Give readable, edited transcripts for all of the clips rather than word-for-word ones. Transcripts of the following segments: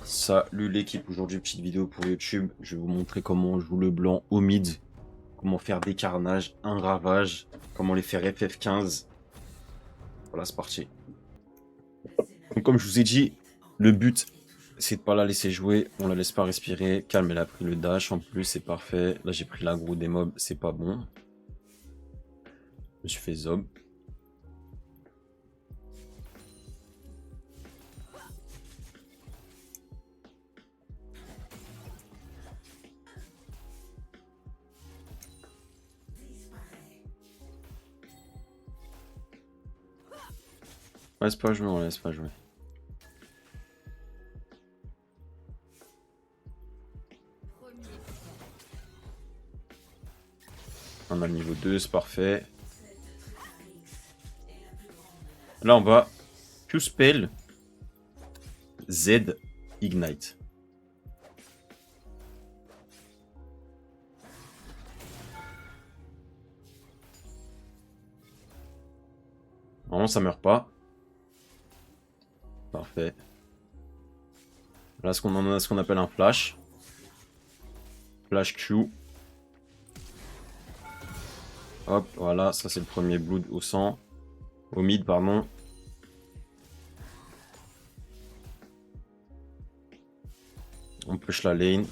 Salut l'équipe, aujourd'hui petite vidéo pour YouTube, je vais vous montrer comment on joue le blanc au mid, comment faire des carnages, un ravage, comment les faire FF15. Voilà, c'est parti. Donc comme je vous ai dit, le but c'est de pas la laisser jouer, on la laisse pas respirer, calme, elle a pris le dash en plus, c'est parfait. Là j'ai pris l'aggro des mobs, c'est pas bon. Je me suis fait zob. On laisse pas jouer, on laisse pas jouer. On a le niveau 2, c'est parfait. Là on va Q-Spell Z Ignite. Normalement ça meurt pas. Parfait. Là ce qu'on en a, ce qu'on appelle un flash. Flash Q. Hop, voilà, ça c'est le premier blood au sang. Au mid, pardon. On push la lane.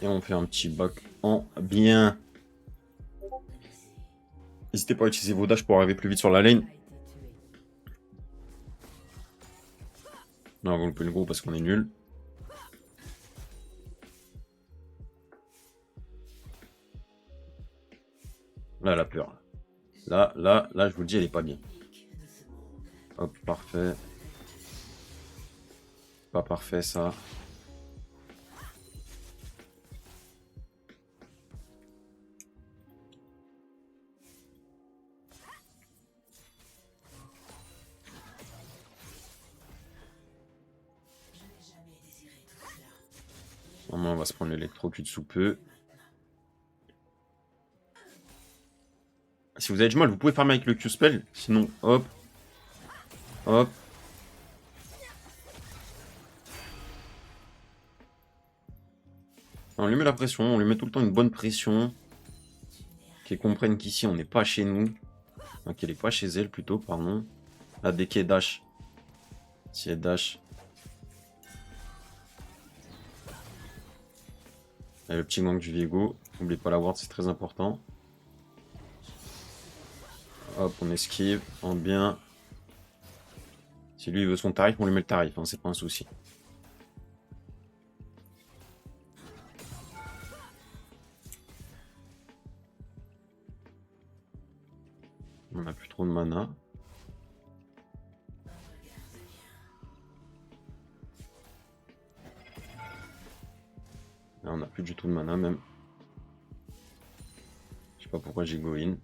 Et on fait un petit back en bien. N'hésitez pas à utiliser vos dashs pour arriver plus vite sur la lane. Non, vous loupez le gros parce qu'on est nul. Là, elle a peur. Là, je vous le dis, elle est pas bien. Hop, parfait. Pas parfait, ça. Normalement, on va se prendre l'électrocute sous peu. Si vous avez du mal, vous pouvez farmer avec le Q-Spell. Sinon, hop. Hop. On lui met la pression, on lui met tout le temps une bonne pression. Qu'elle comprenne qu'ici, on n'est pas chez nous. Donc, elle n'est pas chez elle, plutôt, pardon. Là, dès qu'elle dash. Si elle dash. Et le petit manque du Viego. N'oubliez pas la ward, c'est très important. Hop, on esquive. En bien. Si lui, il veut son tarif, on lui met le tarif. Hein, c'est pas un souci. On n'a plus trop de mana. Là, on n'a plus du tout de mana, même. Je sais pas pourquoi j'ai go in.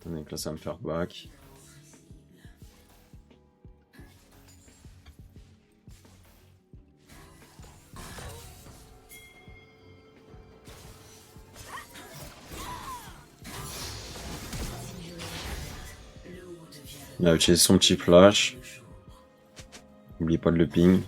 Attendez, là, ça va me faire back. Il a utilisé son petit flash. N'oubliez pas de le ping.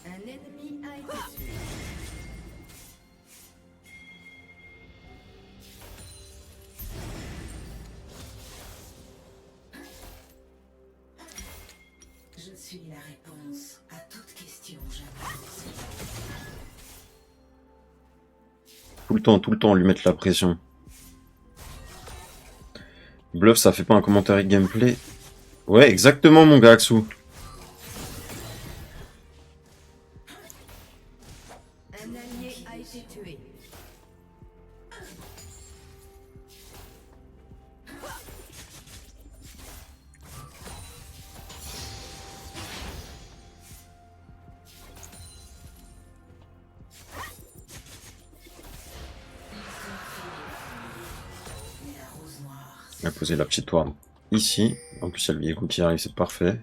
Un ennemi a été tué. Je suis la réponse à toute question jamais posée. Tout le temps, lui mettre la pression. Bluff, ça fait pas un commentaire de gameplay. Ouais, exactement, mon gars, Axou. Un allié a été tué. On va poser la petite toile ici. En plus, il y a le Viego qui arrive, c'est parfait.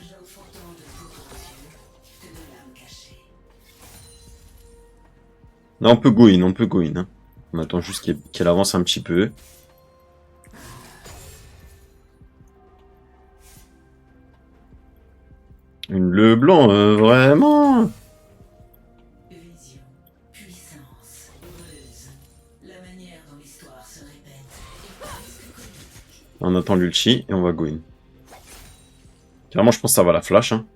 J'offre autant de poudre aux yeux que de l'âme cachée. Non, on peut go in. Hein. On attend juste qu'elle avance un petit peu. Le blanc, vraiment. Vision, puissance, ruse. La manière dont l'histoire se répète est presque connue. On attend l'ulti et on va go in. Carrément, je pense que ça va la flash. Hein.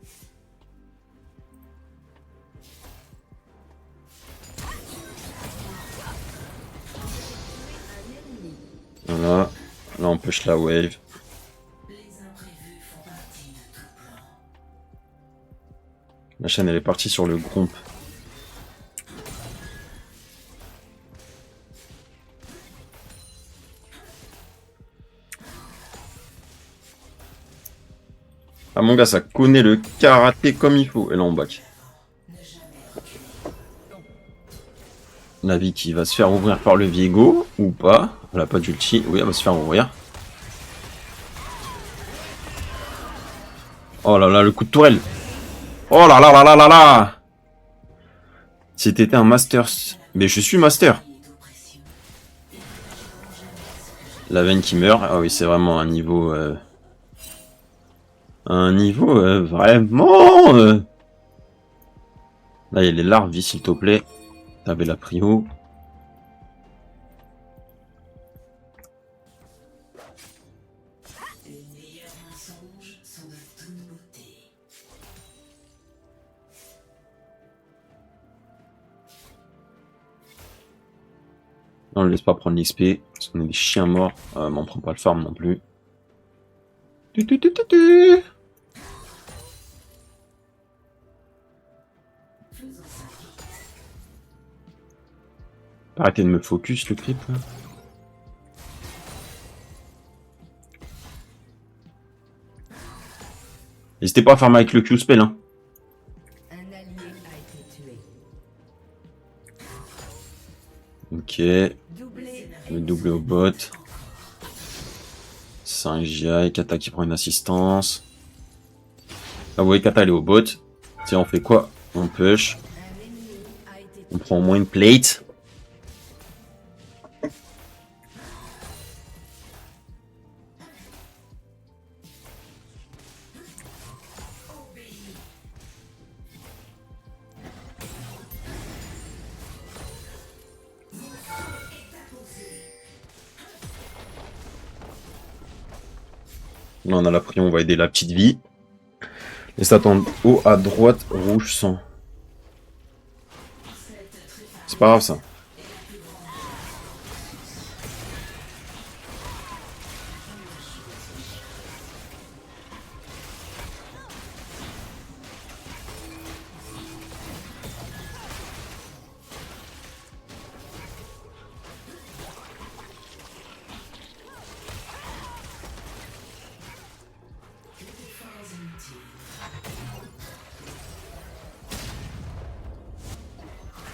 Voilà. Là, on push la wave. Les imprévus font partie de tout plan. La chaîne, elle est partie sur le gromp. Ah mon gars, ça connaît le karaté comme il faut. Et là, on back. Ne jamais reculer. La vie qui va se faire ouvrir par le Viego, ou pas. Elle a pas d'ulti. Oui, elle va se faire ouvrir. Oh là là, le coup de tourelle. Oh là là là là là là. Si t'étais un master... Mais je suis master. Il est tout précieux. La veine qui meurt. Ah oui, c'est vraiment un niveau... Un niveau vraiment... Là, il y a les larves, s'il te plaît. T'avais la prio. Les meilleurs mensonges sont de toute beauté. On ne laisse pas prendre l'XP. Parce qu'on est des chiens morts. Mais on prend pas le farm non plus. Tu, tu, tu, tu, tu. Faisons ça vite. Arrêtez de me focus le creep là. N'hésitez pas à farmer avec le Q-spell hein. Un allié a été tué. Ok. Doublé. Le doublé au bot. 5 GI, Kata qui prend une assistance. Ah vous voyez Kata elle est au bot. Tiens on fait quoi? On push. Un ennemi a été On prend au moins une plate. Là on a la prion, on va aider la petite vie. Et s'attendre haut à droite, rouge sang. C'est pas grave ça.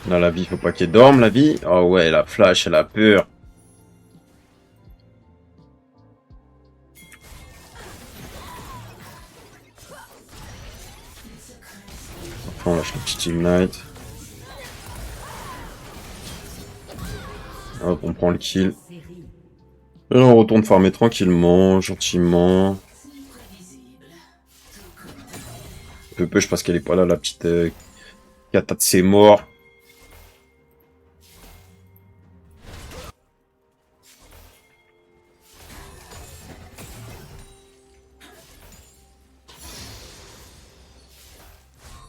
Là la vie, faut pas qu'elle dorme la vie. Oh ouais, la flash, elle a peur. Après on lâche le petit ignite. Hop, on prend le kill. série. Et là on retourne farmer tranquillement, gentiment. Peu push parce qu'elle est pas là, la petite Kata de ses morts.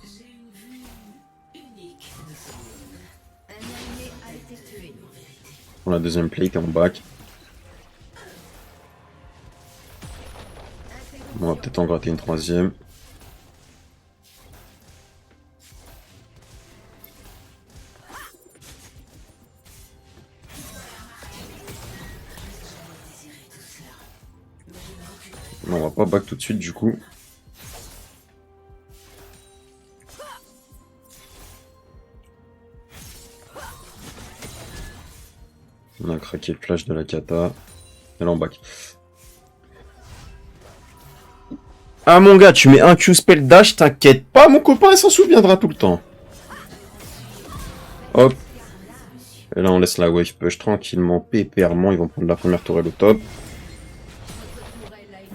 J'ai une vue unique de ce monde. Un allié a été tué. On a la deuxième plate et on back. On va peut-être en gratter une troisième. Non, on va pas back tout de suite du coup. On a craqué le flash de la kata. Et là on back. Ah mon gars, tu mets un Q-spell dash, t'inquiète pas, mon copain il s'en souviendra tout le temps. Hop. Et là on laisse la wave push tranquillement, pépèrement, ils vont prendre la première tourelle au top. Tourelle a été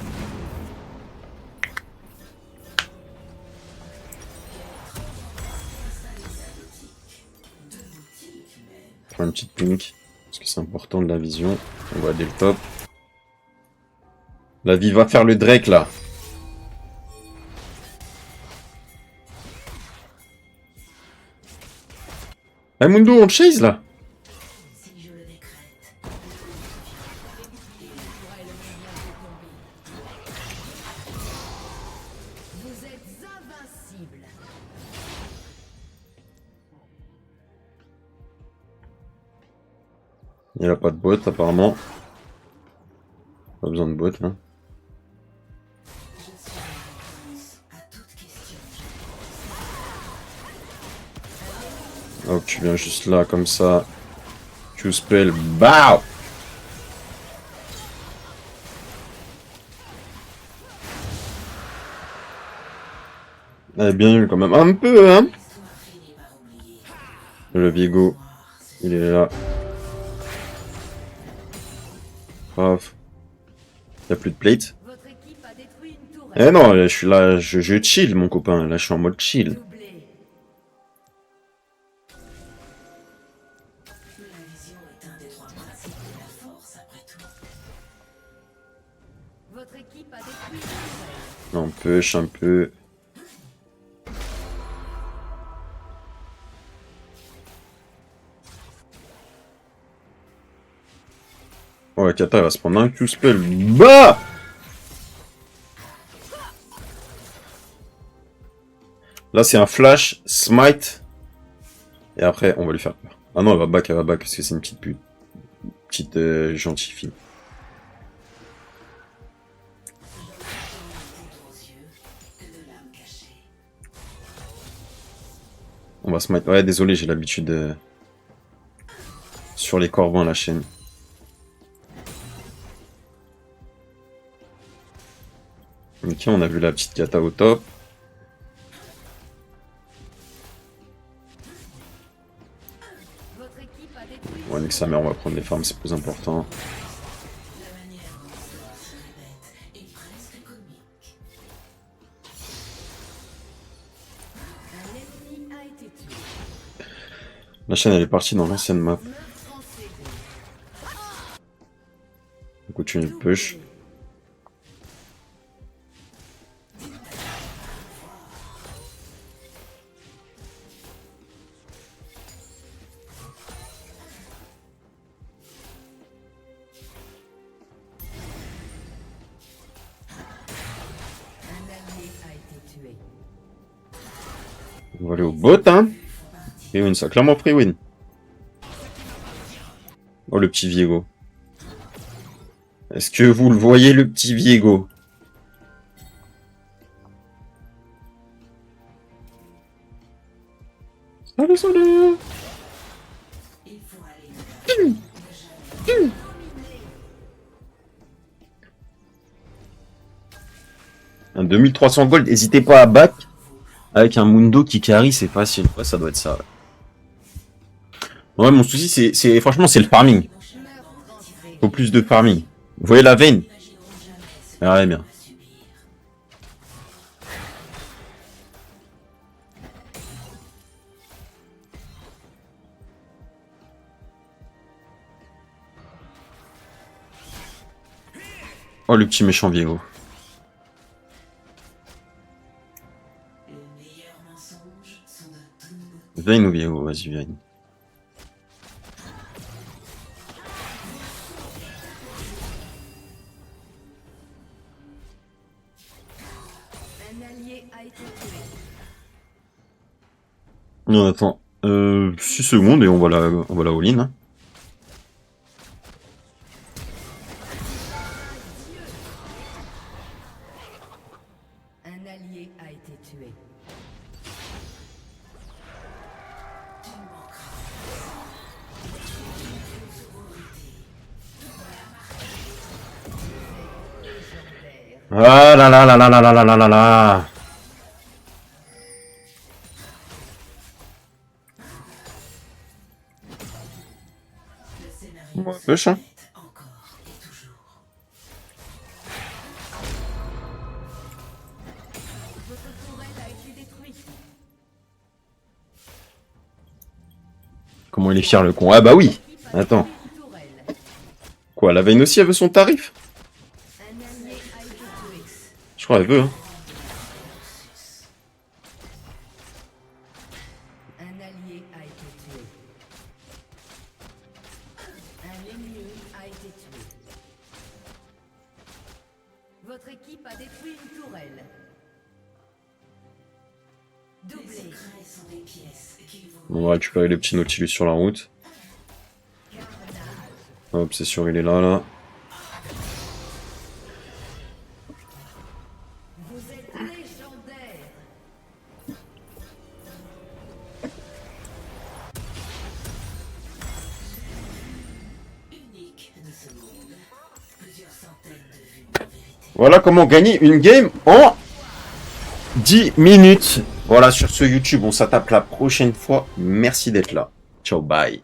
Prends une petite pink, parce que c'est important de la vision. On va dès le top. La vie va faire le Drake là. Eh Mundo, on le chase là. Si je le décrète, Vous êtes invincible. Il n'y a pas de bot apparemment. Pas besoin de bot hein. je suis la réponse à toute question. Oh, tu viens juste là comme ça. Q-spell, BAO! Elle est bien nulle quand même. Un peu hein. L'histoire finit par oublier. Le Viego, Voir, il est là. Grave. Y'a plus de plate. Votre équipe a détruit une tourelle. Eh non, je suis là, je chill mon copain. Là je suis en mode chill. Doublé. la vision est un des trois principes de la force, après tout. Votre équipe a détruit une tourelle. On push un peu. Oh, la Kata elle va se prendre un Q-spell. Bah! Là, c'est un flash, smite. Et après, on va lui faire peur. Ah non, elle va back, parce que c'est une petite pute. Petite gentille fille. Poudre aux yeux que de l'âme cachée. On va smite. Ouais, désolé, j'ai l'habitude sur les corvins la chaîne. Ok, on a vu la petite Kata au top. Votre équipe a détruit. Ouais, nique sa mère, on va prendre les farms, c'est plus important. La manière dont l'histoire se répète est presque comique. Un ennemi a été tué. La chaîne, elle est partie dans l'ancienne map. Meurtre en série. On continue de push. Un allié a été tué. On va aller au bot, hein. Free win, ça, clairement free win. Oh, le petit Viego. Est-ce que vous le voyez, le petit Viego? Salut, salut! Il faut aller vers Un 2300 gold, n'hésitez pas à back. Avec un Mundo qui carry, c'est facile. Ouais, ça doit être ça. Ouais, mon souci, c'est franchement, c'est le farming. Meurtre en série. Faut plus de farming. Vous voyez la veine? imagineront jamais ce Ah ouais, bien. qu'on va subir. Oh, le petit méchant Viego. Le meilleur mensonge sont de toute beauté. Vayne ou Viego? Vas-y, Vayne. Un allié a été tué. Non, attends. 6 secondes et on va la all-in. Hein. tué. Ah là là là là là là là là là là. Le scénario Ouais, se pêche, hein. répète encore et toujours. Votre tourelle a été détruite. Comment il est fier le con. Ah bah oui. L'équipe a Attends. détruit une tourelle. Quoi, la Vayne aussi elle veut son tarif? Un allié a été tué. Je crois elle veut, hein. Un allié a été tué. Un ennemi a été tué. Votre équipe a détruit une tourelle. Les Doublé. secrets sont des pièces qu'il vous On va récupérer les petits Nautilus sur la route. Hop, c'est sûr, il est là, là. Vous êtes légendaire. unique de ce monde. Plusieurs centaines de vues en vérité. Voilà comment gagner une game en 10 minutes. Voilà, sur ce YouTube, on s'attaque la prochaine fois. Merci d'être là. Ciao, bye.